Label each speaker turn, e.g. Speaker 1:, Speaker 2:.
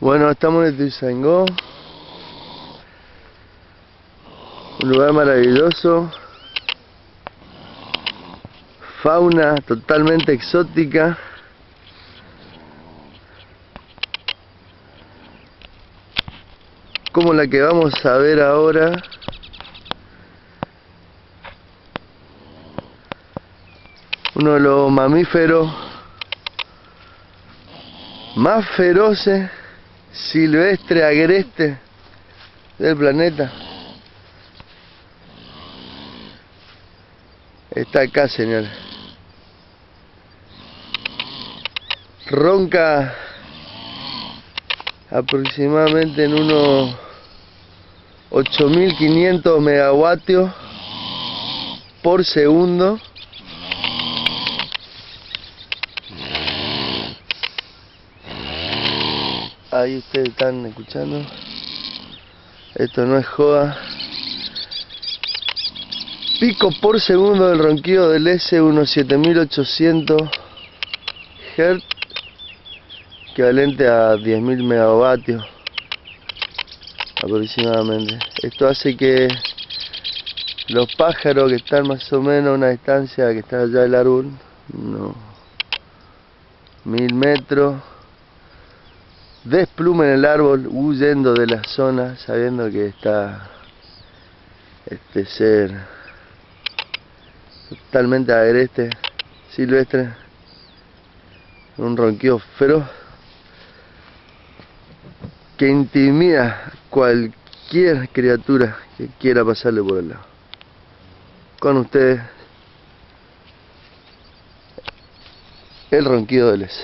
Speaker 1: Bueno, estamos en Ituzaingó, un lugar maravilloso, fauna totalmente exótica, como la que vamos a ver ahora. Uno de los mamíferos más feroces, silvestre, agreste del planeta. Está acá, señores. Ronca aproximadamente en unos 8500 megavatios por segundo. Ahí ustedes están escuchando. Esto no es joda. Pico por segundo del ronquido del S, unos 7800 Hz, equivalente a 10.000 megavatios aproximadamente. Esto hace que los pájaros que están más o menos a una distancia, que está allá el árbol, unos 1000 metros, desplumen el árbol huyendo de la zona, sabiendo que está este ser totalmente agreste, silvestre, un ronquido feroz que intimida a cualquier criatura que quiera pasarle por el lado. Con ustedes, el ronquido del S.